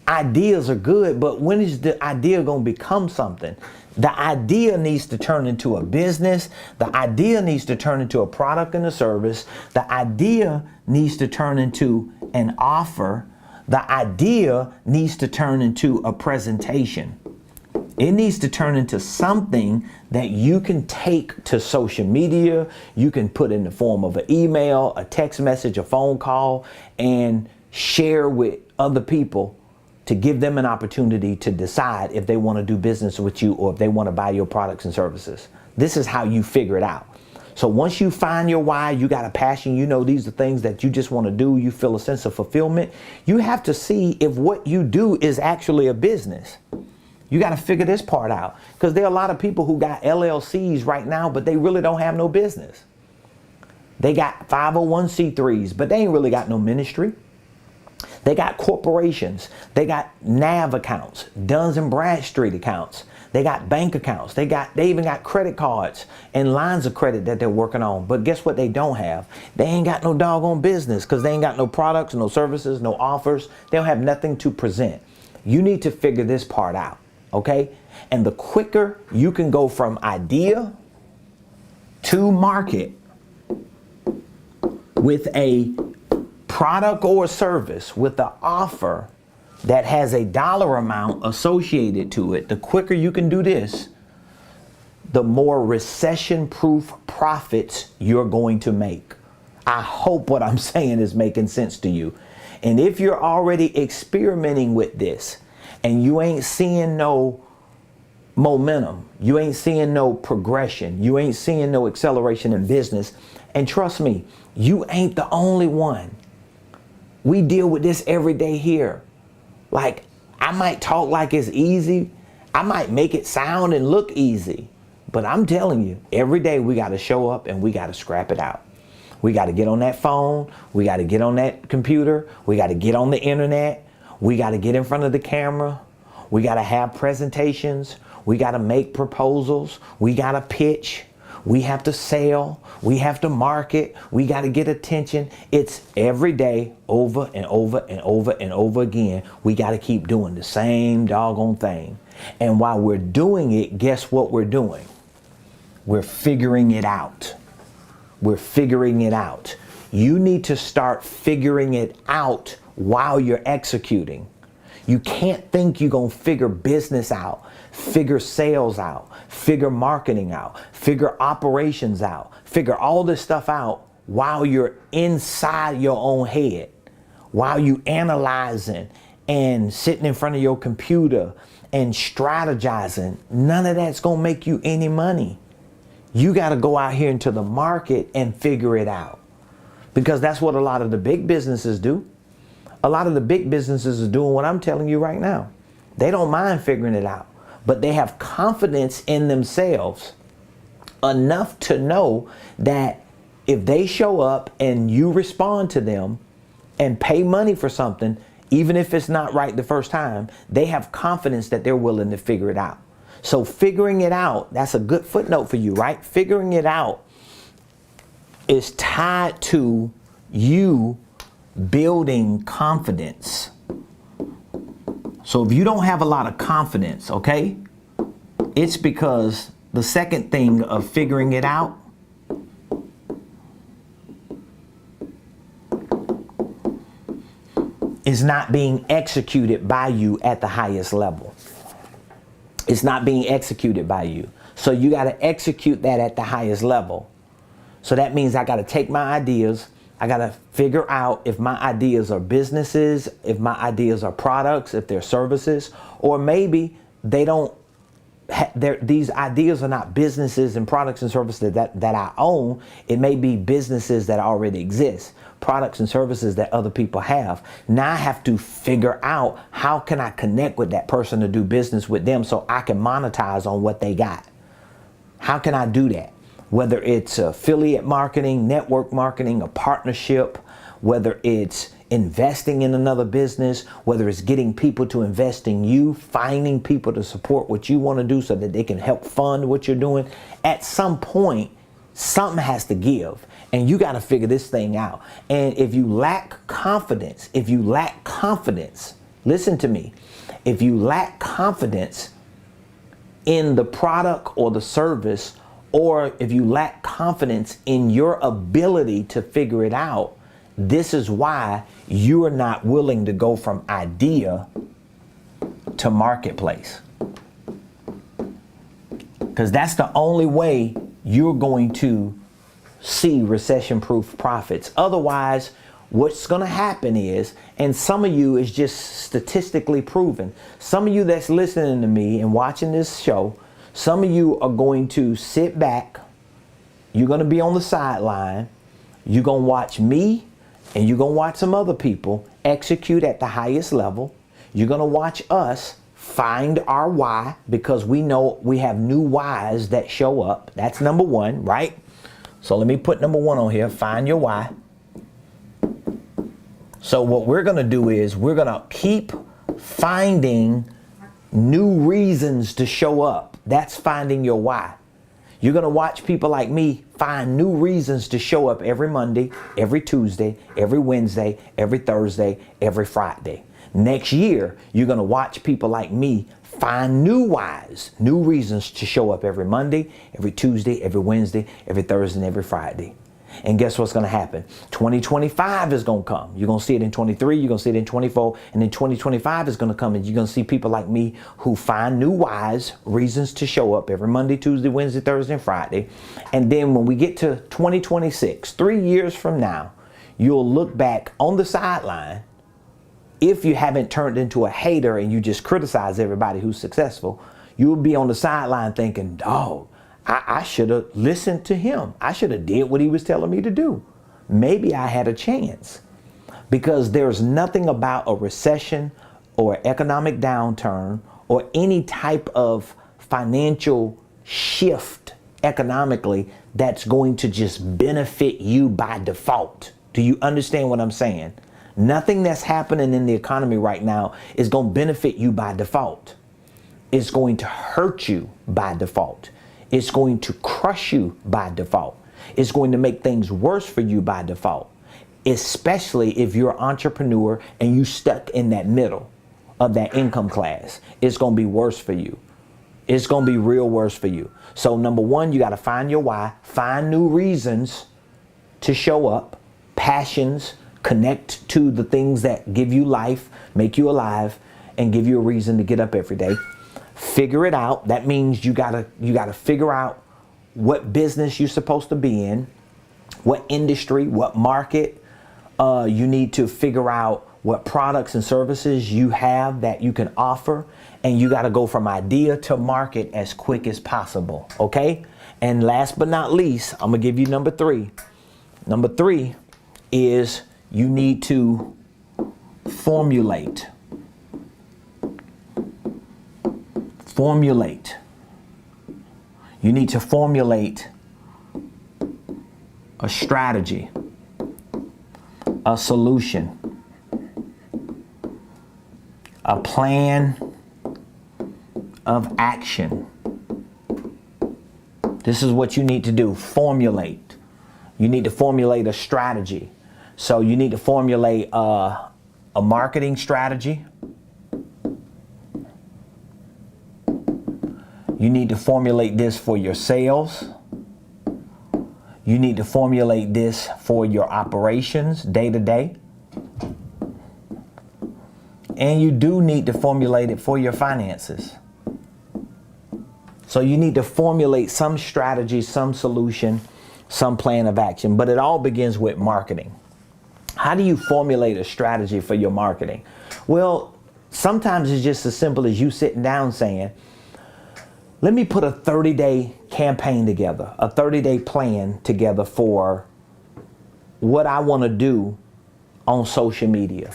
ideas are good, but when is the idea going to become something? The idea needs to turn into a business. The idea needs to turn into a product and a service. The idea needs to turn into an offer. The idea needs to turn into a presentation. It needs to turn into something that you can take to social media. You can put in the form of an email, a text message, a phone call, and share with other people to give them an opportunity to decide if they want to do business with you or if they want to buy your products and services. This is how you figure it out. So once you find your why, you got a passion, you know these are things that you just want to do, you feel a sense of fulfillment, you have to see if what you do is actually a business. You got to figure this part out, because there are a lot of people who got LLCs right now, but they really don't have no business. They got 501c3s, but they ain't really got no ministry. They got corporations. They got NAV accounts, Duns and Bradstreet accounts. They got bank accounts. They even got credit cards and lines of credit that they're working on. But guess what they don't have? They ain't got no doggone business, because they ain't got no products, no services, no offers. They don't have nothing to present. You need to figure this part out, okay? And the quicker you can go from idea to market with a product or service, with the offer that has a dollar amount associated to it, the quicker you can do this, the more recession-proof profits you're going to make. I hope what I'm saying is making sense to you. And if you're already experimenting with this and you ain't seeing no momentum, you ain't seeing no progression, you ain't seeing no acceleration in business, and trust me, you ain't the only one. We deal with this every day here. Like, I might talk like it's easy. I might make it sound and look easy. But I'm telling you, every day we got to show up and we got to scrap it out. We got to get on that phone. We got to get on that computer. We got to get on the internet. We got to get in front of the camera. We got to have presentations. We got to make proposals. We got to pitch. We have to sell. We have to market. We got to get attention. It's every day, over and over and over and over again. We got to keep doing the same doggone thing. And while we're doing it, guess what we're doing? We're figuring it out. We're figuring it out. You need to start figuring it out while you're executing. You can't think you're going to figure business out, figure sales out, figure marketing out, figure operations out, figure all this stuff out while you're inside your own head, while you analyzing and sitting in front of your computer and strategizing. None of that's going to make you any money. You got to go out here into the market and figure it out, because that's what a lot of the big businesses do. A lot of the big businesses are doing what I'm telling you right now. They don't mind figuring it out, but they have confidence in themselves enough to know that if they show up and you respond to them and pay money for something, even if it's not right the first time, they have confidence that they're willing to figure it out. So figuring it out, that's a good footnote for you, right? Figuring it out is tied to you building confidence. So if you don't have a lot of confidence, okay, it's because the second thing of figuring it out is not being executed by you at the highest level. It's not being executed by you. So you got to execute that at the highest level. So that means I got to take my ideas. I got to figure out if my ideas are businesses, if my ideas are products, if they're services, or maybe they don't. These ideas are not businesses and products and services that I own. It may be businesses that already exist, products and services that other people have. Now I have to figure out how can I connect with that person to do business with them so I can monetize on what they got. How can I do that? Whether it's affiliate marketing, network marketing, a partnership, whether it's investing in another business, whether it's getting people to invest in you, finding people to support what you want to do so that they can help fund what you're doing. At some point, something has to give, and you got to figure this thing out. And if you lack confidence, listen to me, if you lack confidence in the product or the service, or if you lack confidence in your ability to figure it out, this is why you are not willing to go from idea to marketplace. Because that's the only way you're going to see recession-proof profits. Otherwise, what's going to happen is, and some of you is just statistically proven, some of you that's listening to me and watching this show, some of you are going to sit back, you're going to be on the sideline, you're going to watch me, and you're going to watch some other people execute at the highest level. You're going to watch us find our why, because we know we have new whys that show up. That's number one, right? So let me put number one on here, find your why. So what we're going to do is we're going to keep finding new reasons to show up. That's finding your why. You're going to watch people like me find new reasons to show up every Monday, every Tuesday, every Wednesday, every Thursday, every Friday. Next year, you're going to watch people like me find new whys, new reasons to show up every Monday, every Tuesday, every Wednesday, every Thursday, and every Friday. And guess what's going to happen? 2025 is going to come. You're going to see it in 23, you're going to see it in 24, and then 2025 is going to come, and you're going to see people like me who find new whys, reasons to show up every Monday, Tuesday, Wednesday, Thursday, and Friday. And then when we get to 2026, 3 years from now, you'll look back on the sideline. If you haven't turned into a hater and you just criticize everybody who's successful, you'll be on the sideline thinking, dog, I should have listened to him. I should have did what he was telling me to do. Maybe I had a chance. Because there's nothing about a recession or economic downturn or any type of financial shift economically that's going to just benefit you by default. Do you understand what I'm saying? Nothing that's happening in the economy right now is going to benefit you by default. It's going to hurt you by default. It's going to crush you by default. It's going to make things worse for you by default, especially if you're an entrepreneur and you stuck in that middle of that income class. It's going to be worse for you. It's going to be real worse for you. So number one, you got to find your why, find new reasons to show up, passions, connect to the things that give you life, make you alive. and give you a reason to get up every day. Figure it out. That means you gotta figure out what business you're supposed to be in, what industry, what market. You need to figure out what products and services you have that you can offer, and you got to go from idea to market as quick as possible. Okay? And last but not least, I'm gonna give you number 3. Number 3 is you need to formulate. You need to formulate a strategy, a solution, a plan of action. This is what you need to do. Formulate. You need to formulate a strategy. So you need to formulate a marketing strategy. You need to formulate this for your sales. You need to formulate this for your operations day to day. And you do need to formulate it for your finances. So you need to formulate some strategy, some solution, some plan of action. But it all begins with marketing. How do you formulate a strategy for your marketing? Well, sometimes it's just as simple as you sitting down saying, let me put a 30-day campaign together, a 30-day plan together for what I want to do on social media.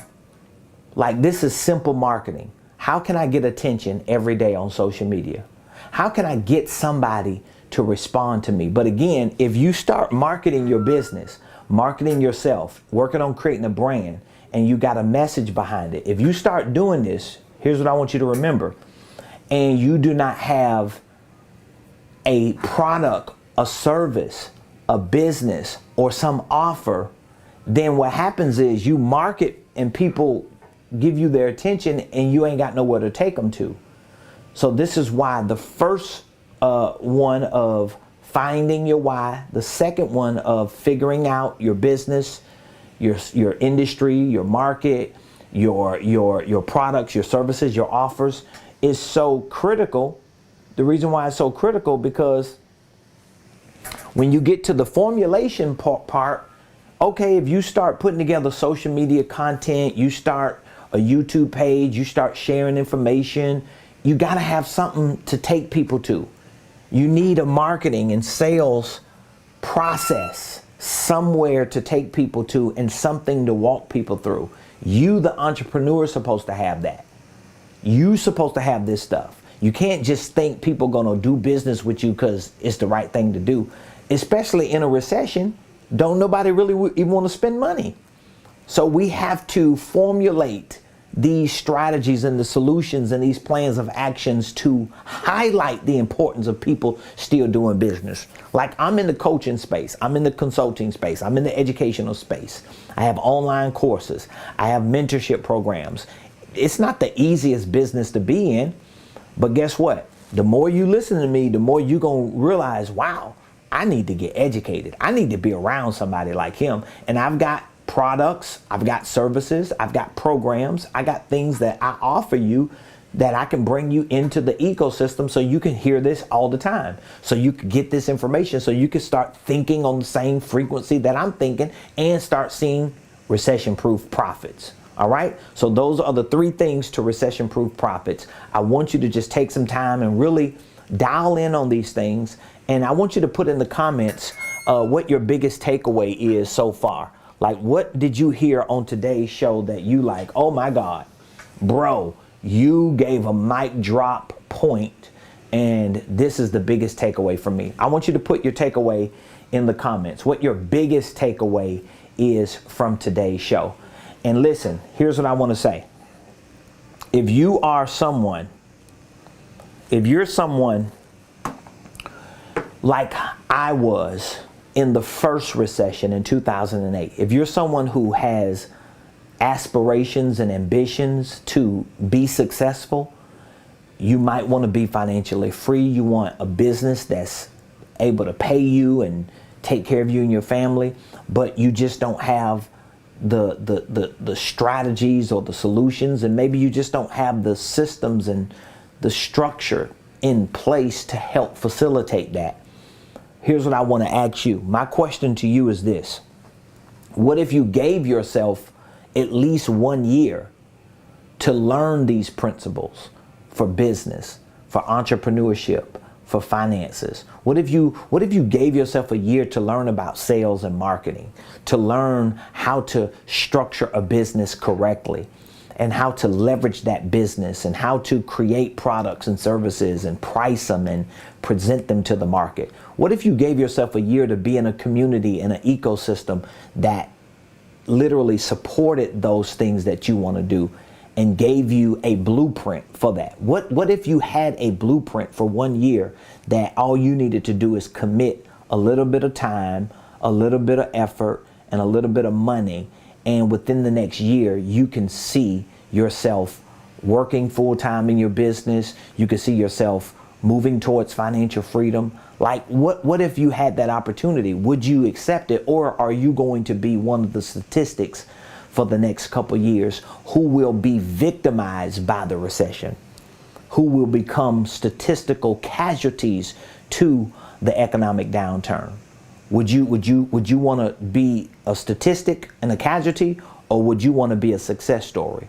Like, this is simple marketing. How can I get attention every day on social media? How can I get somebody to respond to me? But again, if you start marketing your business, marketing yourself, working on creating a brand, and you got a message behind it, if you start doing this, here's what I want you to remember. And you do not have a product, a service, a business, or some offer, then what happens is you market and people give you their attention and you ain't got nowhere to take them to. So this is why the first one of finding your why, the second one of figuring out your business, your industry, your market, your products, your services, your offers, is so critical. The reason why it's so critical, because when you get to the formulation part, okay, if you start putting together social media content, you start a YouTube page, you start sharing information, you got to have something to take people to. You need a marketing and sales process, somewhere to take people to and something to walk people through. You, the entrepreneur, is supposed to have that. You're supposed to have this stuff. You can't just think people gonna do business with you because it's the right thing to do. Especially in a recession, don't nobody really even want to spend money. So we have to formulate these strategies and the solutions and these plans of actions to highlight the importance of people still doing business. Like, I'm in the coaching space, I'm in the consulting space, I'm in the educational space. I have online courses, I have mentorship programs. It's not the easiest business to be in, but guess what? The more you listen to me, the more you're going to realize, wow, I need to get educated. I need to be around somebody like him. And I've got products, I've got services, I've got programs, I got things that I offer you that I can bring you into the ecosystem so you can hear this all the time. So you can get this information so you can start thinking on the same frequency that I'm thinking and start seeing recession-proof profits. All right. So those are the 3 things to recession-proof profits. I want you to just take some time and really dial in on these things. And I want you to put in the comments what your biggest takeaway is so far. Like, what did you hear on today's show that you like, oh my God, bro, you gave a mic drop point, and this is the biggest takeaway for me. I want you to put your takeaway in the comments, what your biggest takeaway is from today's show. And listen, here's what I want to say. If you're someone like I was in the first recession in 2008, if you're someone who has aspirations and ambitions to be successful, you might want to be financially free. You want a business that's able to pay you and take care of you and your family, but you just don't have the strategies or the solutions, and maybe you just don't have the systems and the structure in place to help facilitate that. Here's what I want to ask you. My question to you is this: what if you gave yourself at least 1 year to learn these principles for business, for entrepreneurship, for finances? What if you gave yourself a year to learn about sales and marketing, to learn how to structure a business correctly, and how to leverage that business, and how to create products and services and price them and present them to the market? What if you gave yourself a year to be in a community, in an ecosystem that literally supported those things that you want to do and gave you a blueprint for that? What if you had a blueprint for 1 year that all you needed to do is commit a little bit of time, a little bit of effort, and a little bit of money, and within the next year you can see yourself working full-time in your business, you can see yourself moving towards financial freedom? Like, what if you had that opportunity? Would you accept it, or are you going to be one of the statistics for the next couple years who will be victimized by the recession, who will become statistical casualties to the economic downturn? Would you want to be a statistic and a casualty, or would you want to be a success story?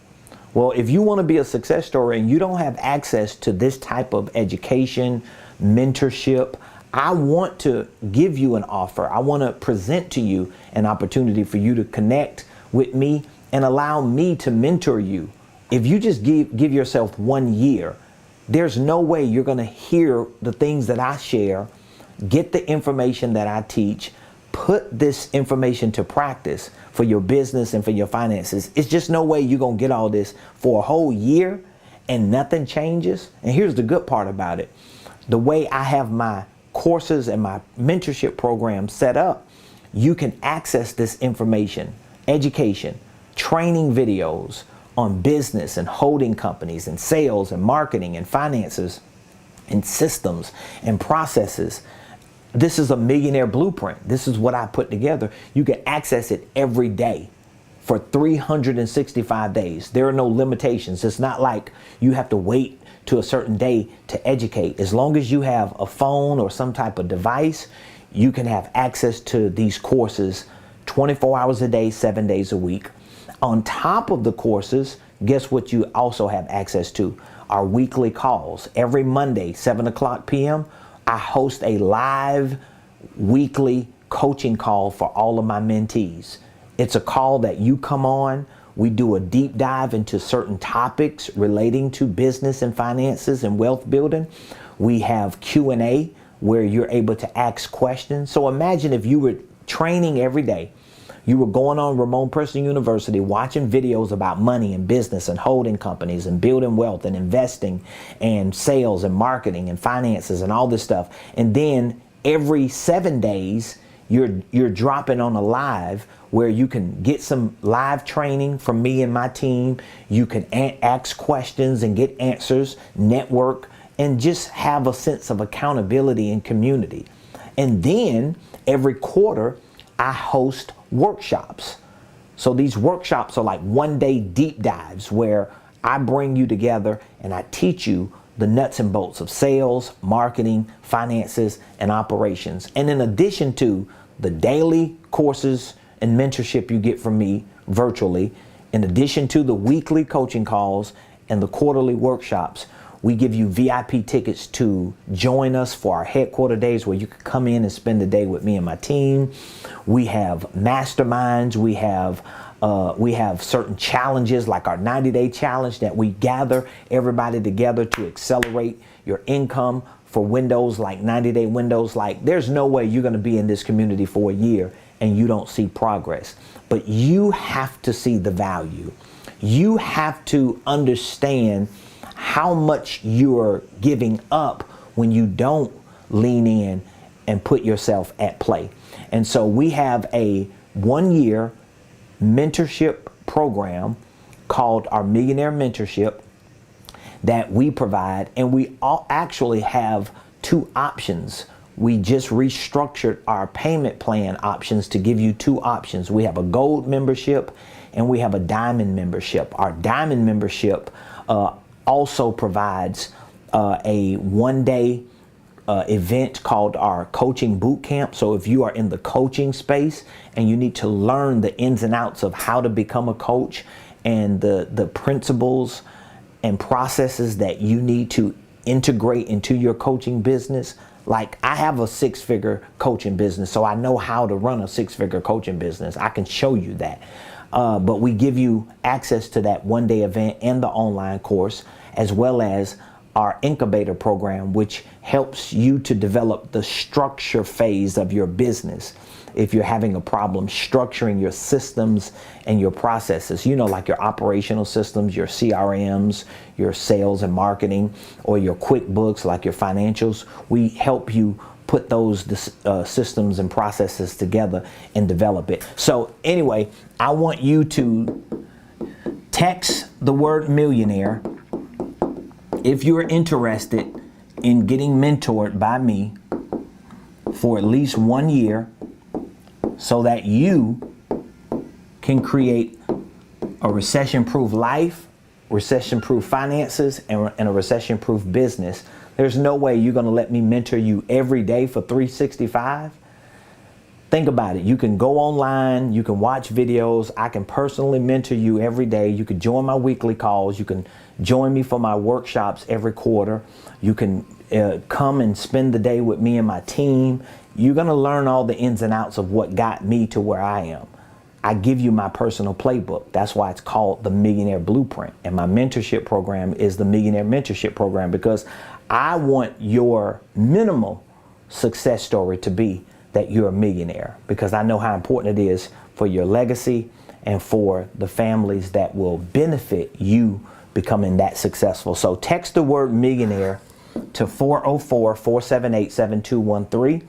Well, if you want to be a success story and you don't have access to this type of education, mentorship, I want to give you an offer. I want to present to you an opportunity for you to connect with me and allow me to mentor you. If you just give yourself 1 year, there's no way you're going to hear the things that I share, get the information that I teach, put this information to practice for your business and for your finances. It's just no way you're going to get all this for a whole year and nothing changes. And here's the good part about it. The way I have my courses and my mentorship program set up, you can access this information, education, training videos on business and holding companies and sales and marketing and finances and systems and processes. This is a millionaire blueprint. This is what I put together. You can access it every day for 365 days. There are no limitations. It's not like you have to wait to a certain day to educate. As long as you have a phone or some type of device, you can have access to these courses 24 hours a day, 7 days a week. On top of the courses, guess what you also have access to? Our weekly calls. Every Monday, 7:00 p.m., I host a live weekly coaching call for all of my mentees. It's a call that you come on. We do a deep dive into certain topics relating to business and finances and wealth building. We have Q&A where you're able to ask questions. So imagine if you were training every day. You were going on Ramonepreston University, watching videos about money and business and holding companies and building wealth and investing and sales and marketing and finances and all this stuff. And then every 7 days, you're dropping on a live where you can get some live training from me and my team. You can ask questions and get answers, network, and just have a sense of accountability and community. And then every quarter, I host workshops. So these workshops are like 1-day deep dives where I bring you together and I teach you the nuts and bolts of sales, marketing, finances, and operations. And in addition to the daily courses and mentorship you get from me virtually, in addition to the weekly coaching calls and the quarterly workshops, we give you VIP tickets to join us for our headquarter days where you can come in and spend the day with me and my team. We have masterminds. We have certain challenges like our 90-day challenge that we gather everybody together to accelerate your income for windows like 90-day windows. Like, there's no way you're going to be in this community for a year and you don't see progress. But you have to see the value. You have to understand how much you're giving up when you don't lean in and put yourself at play. And so we have a 1-year mentorship program called our Millionaire Mentorship that we provide, and we all actually have 2 options we just restructured our payment plan options to give you two options. We have a gold membership and we have a diamond membership. Our diamond membership also provides a one-day event called our coaching boot camp. So if you are in the coaching space and you need to learn the ins and outs of how to become a coach and the principles and processes that you need to integrate into your coaching business. Like, I have a six-figure coaching business, so I know how to run a six-figure coaching business. I can show you that. But we give you access to that one-day event and the online course, as well as our incubator program, which helps you to develop the structure phase of your business. If you're having a problem structuring your systems and your processes, you know, like your operational systems, your CRMs, your sales and marketing, or your QuickBooks, like your financials, we help you put those systems and processes together and develop it. So anyway, I want you to text the word millionaire if you're interested in getting mentored by me for at least 1 year, so that you can create a recession-proof life, recession-proof finances, and a recession-proof business. There's no way you're going to let me mentor you every day for 365. Think about it. You can go online, you can watch videos. I can personally mentor you every day. You can join my weekly calls. You can join me for my workshops every quarter. You can come and spend the day with me and my team. You're going to learn all the ins and outs of what got me to where I am. I give you my personal playbook. That's why it's called the Millionaire Blueprint. And my mentorship program is the Millionaire Mentorship Program, because I want your minimal success story to be that you're a millionaire, because I know how important it is for your legacy and for the families that will benefit you becoming that successful. So text the word millionaire to 404-478-7213.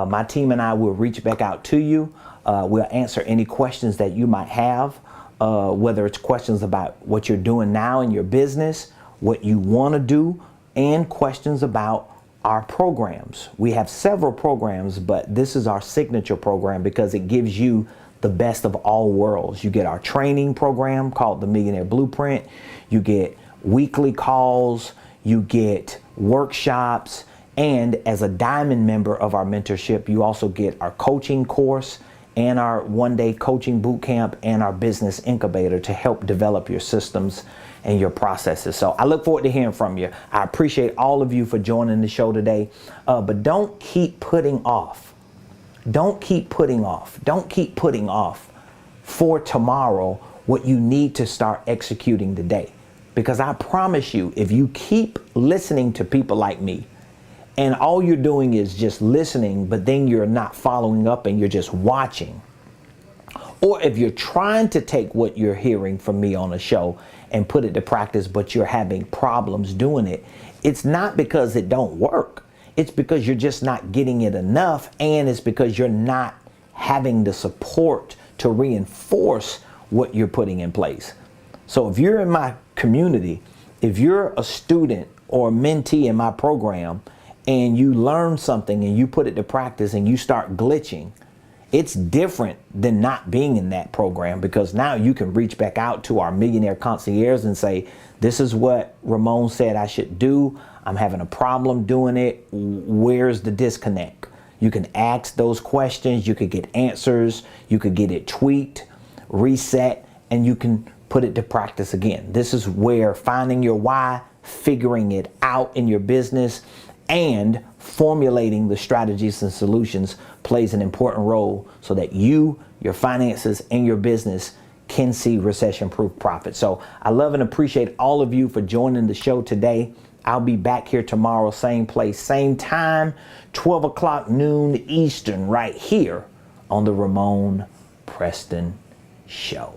My team and I will reach back out to you. We'll answer any questions that you might have, whether it's questions about what you're doing now in your business, what you want to do, and questions about our programs. We have several programs, but this is our signature program because it gives you the best of all worlds. You get our training program called the Millionaire Blueprint. You get weekly calls. You get workshops. And as a diamond member of our mentorship, you also get our coaching course and our one-day coaching boot camp and our business incubator to help develop your systems and your processes. So I look forward to hearing from you. I appreciate all of you for joining the show today. But don't keep putting off. Don't keep putting off. Don't keep putting off for tomorrow what you need to start executing today. Because I promise you, if you keep listening to people like me, and all you're doing is just listening, but then you're not following up and you're just watching. Or if you're trying to take what you're hearing from me on a show and put it to practice, but you're having problems doing it, it's not because it don't work. It's because you're just not getting it enough, and it's because you're not having the support to reinforce what you're putting in place. So if you're in my community, if you're a student or a mentee in my program, and you learn something and you put it to practice and you start glitching, it's different than not being in that program, because now you can reach back out to our millionaire concierge and say, this is what Ramon said I should do. I'm having a problem doing it. Where's the disconnect? You can ask those questions. You could get answers. You could get it tweaked, reset, and you can put it to practice again. This is where finding your why, figuring it out in your business, and formulating the strategies and solutions plays an important role so that you, your finances, and your business can see recession-proof profit. So I love and appreciate all of you for joining the show today. I'll be back here tomorrow, same place, same time, 12 o'clock noon Eastern, right here on the Ramon Preston Show.